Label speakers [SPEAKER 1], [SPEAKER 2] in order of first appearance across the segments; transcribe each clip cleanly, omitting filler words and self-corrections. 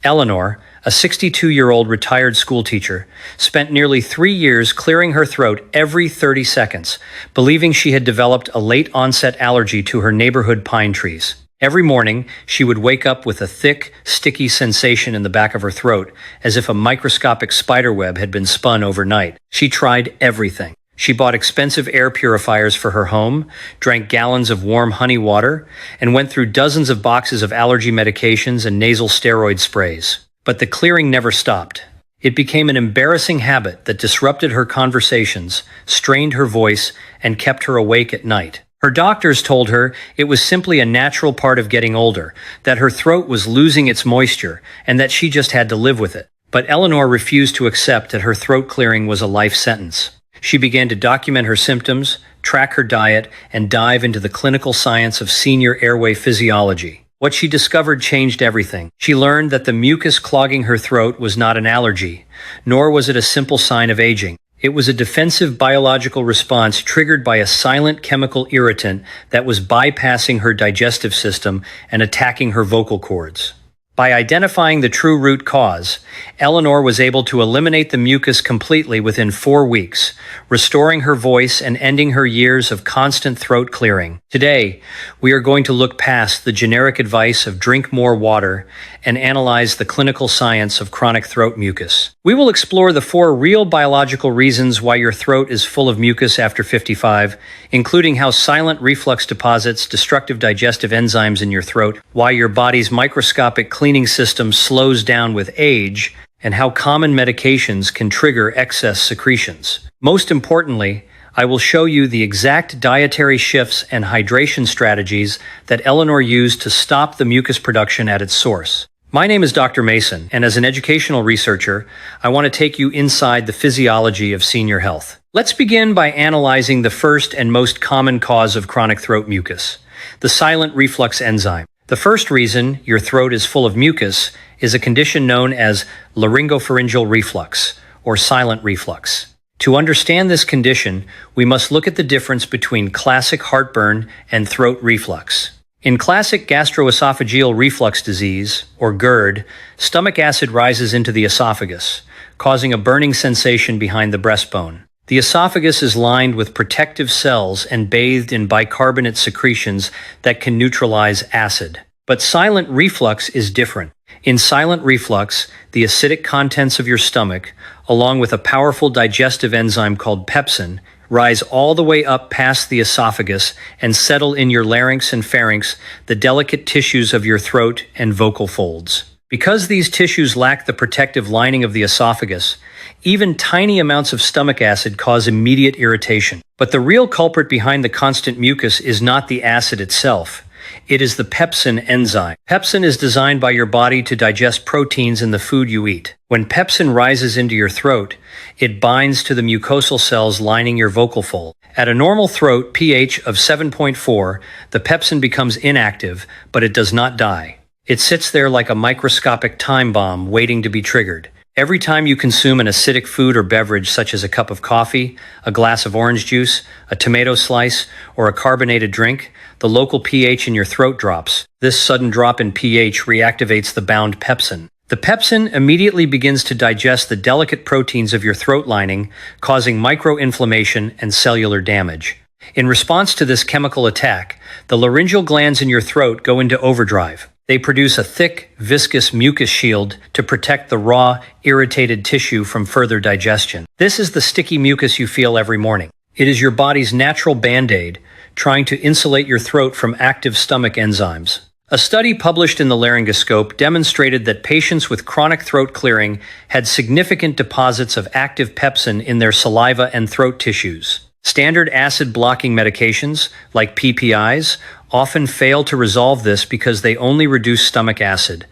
[SPEAKER 1] Eleanor, a 62-year-old retired schoolteacher, spent nearly 3 years clearing her throat every 30 seconds, believing she had developed a late-onset allergy to her neighborhood pine trees. Every morning, she would wake up with a thick, sticky sensation in the back of her throat, as if a microscopic spiderweb had been spun overnight. She tried everything. She bought expensive air purifiers for her home, drank gallons of warm honey water, and went through dozens of boxes of allergy medications and nasal steroid sprays. But the clearing never stopped. It became an embarrassing habit that disrupted her conversations, strained her voice, and kept her awake at night. Her doctors told her it was simply a natural part of getting older, that her throat was losing its moisture, and that she just had to live with it. But Eleanor refused to accept that her throat clearing was a life sentence. She began to document her symptoms, track her diet, and dive into the clinical science of senior airway physiology. What she discovered changed everything. She learned that the mucus clogging her throat was not an allergy, nor was it a simple sign of aging. It was a defensive biological response triggered by a silent chemical irritant that was bypassing her digestive system and attacking her vocal cords. By identifying the true root cause, Eleanor was able to eliminate the mucus completely within 4 weeks, restoring her voice and ending her years of constant throat clearing. Today, we are going to look past the generic advice of drink more water and analyze the clinical science of chronic throat mucus. We will explore the 4 real biological reasons why your throat is full of mucus after 55, including how silent reflux deposits destructive digestive enzymes in your throat, why your body's microscopic cleaning system slows down with age, and how common medications can trigger excess secretions. Most importantly, I will show you the exact dietary shifts and hydration strategies that Eleanor used to stop the mucus production at its source. My name is Dr. Mason, and as an educational researcher, I want to take you inside the physiology of senior health. Let's begin by analyzing the first and most common cause of chronic throat mucus, the silent reflux enzyme. The first reason your throat is full of mucus is a condition known as laryngopharyngeal reflux, or silent reflux. To understand this condition, we must look at the difference between classic heartburn and throat reflux. In classic gastroesophageal reflux disease, or GERD, stomach acid rises into the esophagus, causing a burning sensation behind the breastbone. The esophagus is lined with protective cells and bathed in bicarbonate secretions that can neutralize acid. But silent reflux is different. In silent reflux, the acidic contents of your stomach, along with a powerful digestive enzyme called pepsin, rise all the way up past the esophagus and settle in your larynx and pharynx, the delicate tissues of your throat and vocal folds. Because these tissues lack the protective lining of the esophagus, even tiny amounts of stomach acid cause immediate irritation. But the real culprit behind the constant mucus is not the acid itself. It is the pepsin enzyme. Pepsin is designed by your body to digest proteins in the food you eat. When pepsin rises into your throat, it binds to the mucosal cells lining your vocal fold. At a normal throat pH of 7.4, the pepsin becomes inactive, but it does not die. It sits there like a microscopic time bomb waiting to be triggered. Every time you consume an acidic food or beverage such as a cup of coffee, a glass of orange juice, a tomato slice, or a carbonated drink, the local pH in your throat drops. This sudden drop in pH reactivates the bound pepsin. The pepsin immediately begins to digest the delicate proteins of your throat lining, causing microinflammation and cellular damage. In response to this chemical attack, the laryngeal glands in your throat go into overdrive. They produce a thick, viscous mucus shield to protect the raw, irritated tissue from further digestion. This is the sticky mucus you feel every morning. It is your body's natural band-aid, trying to insulate your throat from active stomach enzymes. A study published in the Laryngoscope demonstrated that patients with chronic throat clearing had significant deposits of active pepsin in their saliva and throat tissues. Standard acid-blocking medications, like PPIs, often fail to resolve this because they only reduce stomach acid,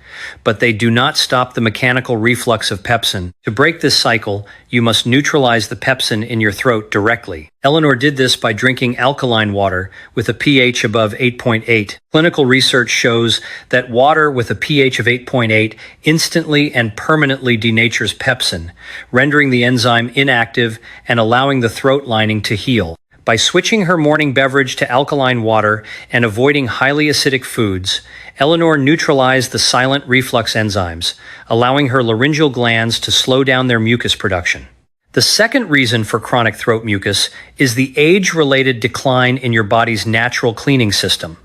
[SPEAKER 1] but they do not stop the mechanical reflux of pepsin. To break this cycle, you must neutralize the pepsin in your throat directly. Eleanor did this by drinking alkaline water with a pH above 8.8. Clinical research shows that water with a pH of 8.8 instantly and permanently denatures pepsin, rendering the enzyme inactive and allowing the throat lining to heal. By switching her morning beverage to alkaline water and avoiding highly acidic foods, Eleanor neutralized the silent reflux enzymes, allowing her laryngeal glands to slow down their mucus production. The second reason for chronic throat mucus is the age-related decline in your body's natural cleaning system.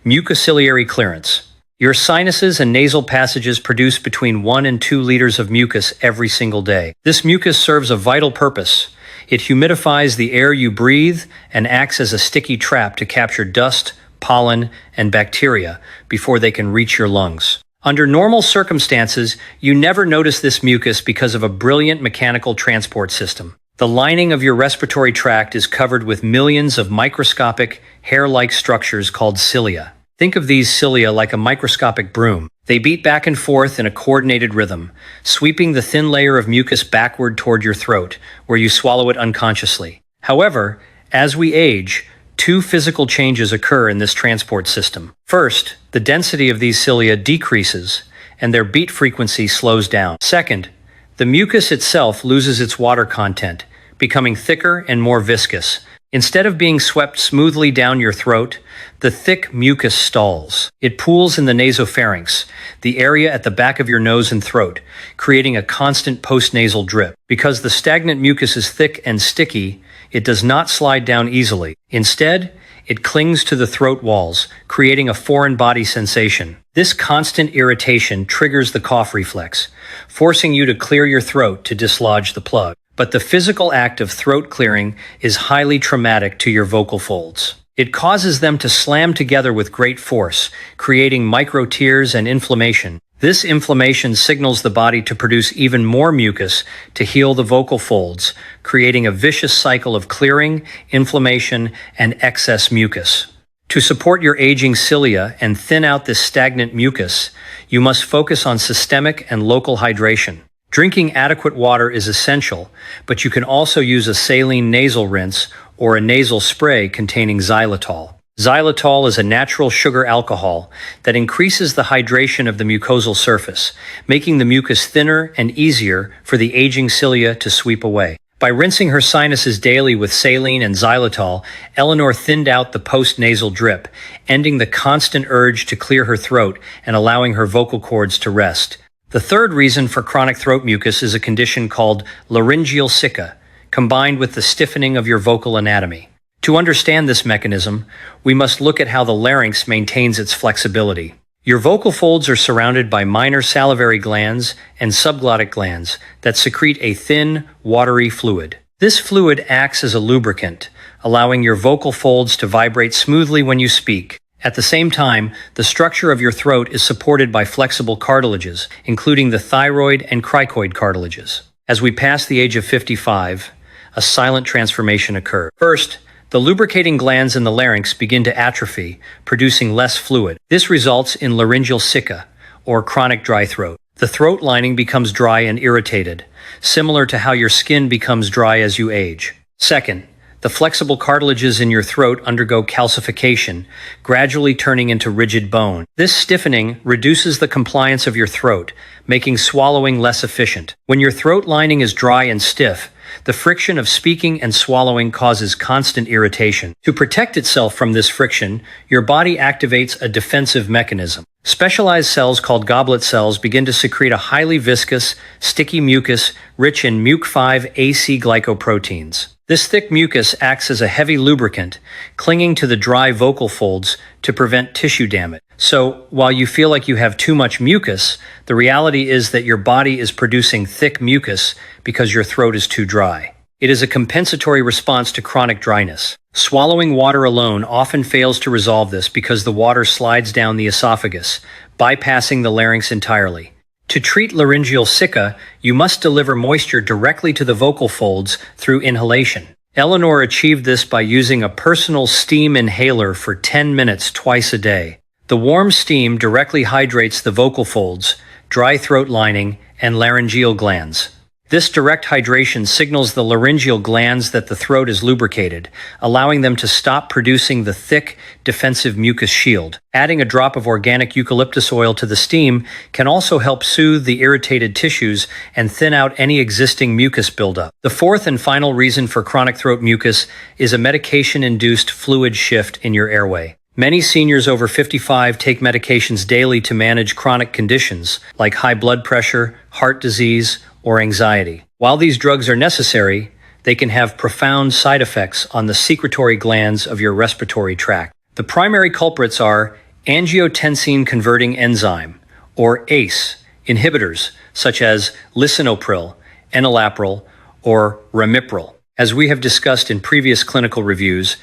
[SPEAKER 1] Mucociliary clearance. Your sinuses and nasal passages produce between 1 and 2 liters of mucus every single day. This mucus serves a vital purpose. It humidifies the air you breathe and acts as a sticky trap to capture dust, pollen, and bacteria before they can reach your lungs. Under normal circumstances, you never notice this mucus because of a brilliant mechanical transport system. The lining of your respiratory tract is covered with millions of microscopic, hair-like structures called cilia. Think of these cilia like a microscopic broom. They beat back and forth in a coordinated rhythm, sweeping the thin layer of mucus backward toward your throat, where you swallow it unconsciously. However, as we age, 2 physical changes occur in this transport system. First, the density of these cilia decreases, and their beat frequency slows down. Second, the mucus itself loses its water content, becoming thicker and more viscous. Instead of being swept smoothly down your throat, the thick mucus stalls. It pools in the nasopharynx, the area at the back of your nose and throat, creating a constant postnasal drip. Because the stagnant mucus is thick and sticky, it does not slide down easily. Instead, it clings to the throat walls, creating a foreign body sensation. This constant irritation triggers the cough reflex, forcing you to clear your throat to dislodge the plug. But the physical act of throat clearing is highly traumatic to your vocal folds. It causes them to slam together with great force, creating micro tears and inflammation. This inflammation signals the body to produce even more mucus to heal the vocal folds, creating a vicious cycle of clearing, inflammation, and excess mucus. To support your aging cilia and thin out this stagnant mucus, you must focus on systemic and local hydration. Drinking adequate water is essential, but you can also use a saline nasal rinse or a nasal spray containing xylitol. Xylitol is a natural sugar alcohol that increases the hydration of the mucosal surface, making the mucus thinner and easier for the aging cilia to sweep away. By rinsing her sinuses daily with saline and xylitol, Eleanor thinned out the post-nasal drip, ending the constant urge to clear her throat and allowing her vocal cords to rest. The third reason for chronic throat mucus is a condition called laryngeal sicca, combined with the stiffening of your vocal anatomy. To understand this mechanism, we must look at how the larynx maintains its flexibility. Your vocal folds are surrounded by minor salivary glands and subglottic glands that secrete a thin, watery fluid. This fluid acts as a lubricant, allowing your vocal folds to vibrate smoothly when you speak. At the same time, the structure of your throat is supported by flexible cartilages, including the thyroid and cricoid cartilages. As we pass the age of 55, a silent transformation occurs. First, the lubricating glands in the larynx begin to atrophy, producing less fluid. This results in laryngeal sicca, or chronic dry throat. The throat lining becomes dry and irritated, similar to how your skin becomes dry as you age. Second, the flexible cartilages in your throat undergo calcification, gradually turning into rigid bone. This stiffening reduces the compliance of your throat, making swallowing less efficient. When your throat lining is dry and stiff, the friction of speaking and swallowing causes constant irritation. To protect itself from this friction, your body activates a defensive mechanism. Specialized cells called goblet cells begin to secrete a highly viscous, sticky mucus rich in MUC5AC glycoproteins. This thick mucus acts as a heavy lubricant, clinging to the dry vocal folds to prevent tissue damage. So, while you feel like you have too much mucus, the reality is that your body is producing thick mucus because your throat is too dry. It is a compensatory response to chronic dryness. Swallowing water alone often fails to resolve this because the water slides down the esophagus, bypassing the larynx entirely. To treat laryngeal sicca, you must deliver moisture directly to the vocal folds through inhalation. Eleanor achieved this by using a personal steam inhaler for 10 minutes twice a day. The warm steam directly hydrates the vocal folds, dry throat lining, and laryngeal glands. This direct hydration signals the laryngeal glands that the throat is lubricated, allowing them to stop producing the thick, defensive mucus shield. Adding a drop of organic eucalyptus oil to the steam can also help soothe the irritated tissues and thin out any existing mucus buildup. The fourth and final reason for chronic throat mucus is a medication-induced fluid shift in your airway. Many seniors over 55 take medications daily to manage chronic conditions like high blood pressure, heart disease, or anxiety. While these drugs are necessary, they can have profound side effects on the secretory glands of your respiratory tract. The primary culprits are angiotensin-converting enzyme, or ACE, inhibitors such as lisinopril, enalapril, or ramipril. As we have discussed in previous clinical reviews,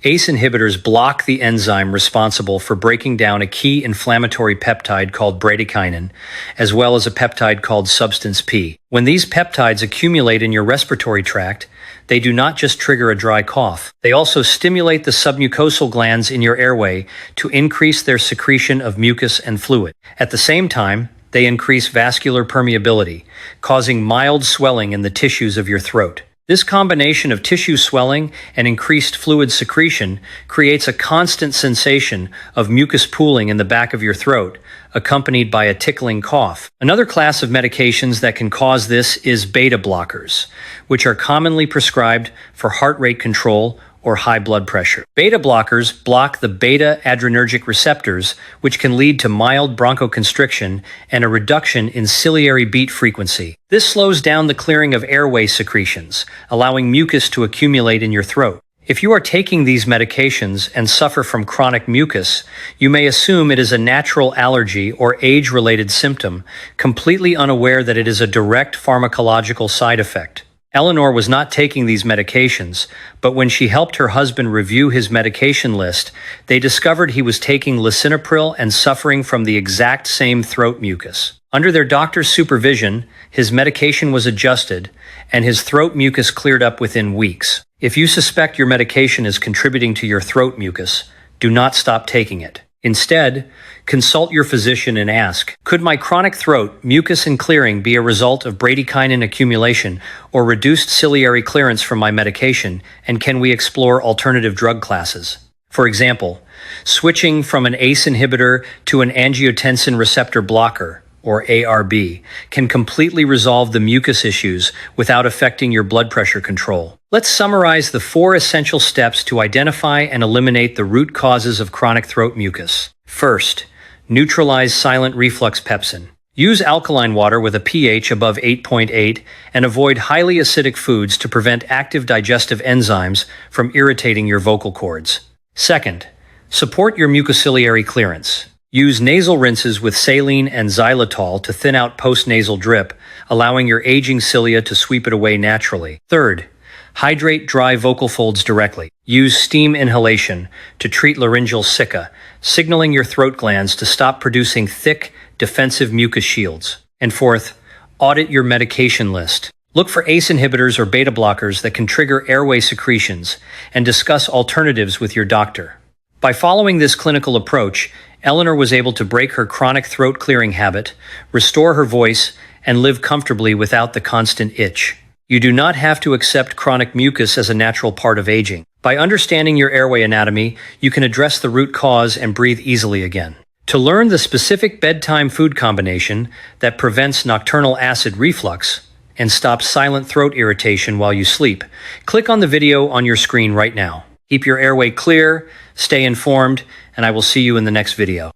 [SPEAKER 1] ACE inhibitors block the enzyme responsible for breaking down a key inflammatory peptide called bradykinin, as well as a peptide called substance P. When these peptides accumulate in your respiratory tract, they do not just trigger a dry cough. They also stimulate the submucosal glands in your airway to increase their secretion of mucus and fluid. At the same time, they increase vascular permeability, causing mild swelling in the tissues of your throat. This combination of tissue swelling and increased fluid secretion creates a constant sensation of mucus pooling in the back of your throat, accompanied by a tickling cough. Another class of medications that can cause this is beta blockers, which are commonly prescribed for heart rate control or high blood pressure. Beta blockers block the beta adrenergic receptors, which can lead to mild bronchoconstriction and a reduction in ciliary beat frequency. This slows down the clearing of airway secretions, allowing mucus to accumulate in your throat. If you are taking these medications and suffer from chronic mucus, you may assume it is a natural allergy or age-related symptom, completely unaware that it is a direct pharmacological side effect. Eleanor was not taking these medications, but when she helped her husband review his medication list, they discovered he was taking lisinopril and suffering from the exact same throat mucus. Under their doctor's supervision, his medication was adjusted, and his throat mucus cleared up within weeks. If you suspect your medication is contributing to your throat mucus, do not stop taking it. Instead, consult your physician and ask, could my chronic throat mucus and clearing be a result of bradykinin accumulation or reduced ciliary clearance from my medication, and can we explore alternative drug classes? For example, switching from an ACE inhibitor to an angiotensin receptor blocker, or ARB, can completely resolve the mucus issues without affecting your blood pressure control. Let's summarize the 4 essential steps to identify and eliminate the root causes of chronic throat mucus. First, neutralize silent reflux pepsin. Use alkaline water with a pH above 8.8 and avoid highly acidic foods to prevent active digestive enzymes from irritating your vocal cords. Second, support your mucociliary clearance. Use nasal rinses with saline and xylitol to thin out post-nasal drip, allowing your aging cilia to sweep it away naturally. Third, hydrate dry vocal folds directly. Use steam inhalation to treat laryngeal sicca, signaling your throat glands to stop producing thick, defensive mucus shields. And fourth, audit your medication list. Look for ACE inhibitors or beta blockers that can trigger airway secretions, and discuss alternatives with your doctor. By following this clinical approach, Eleanor was able to break her chronic throat clearing habit, restore her voice, and live comfortably without the constant itch. You do not have to accept chronic mucus as a natural part of aging. By understanding your airway anatomy, you can address the root cause and breathe easily again. To learn the specific bedtime food combination that prevents nocturnal acid reflux and stops silent throat irritation while you sleep, click on the video on your screen right now. Keep your airway clear, stay informed, and I will see you in the next video.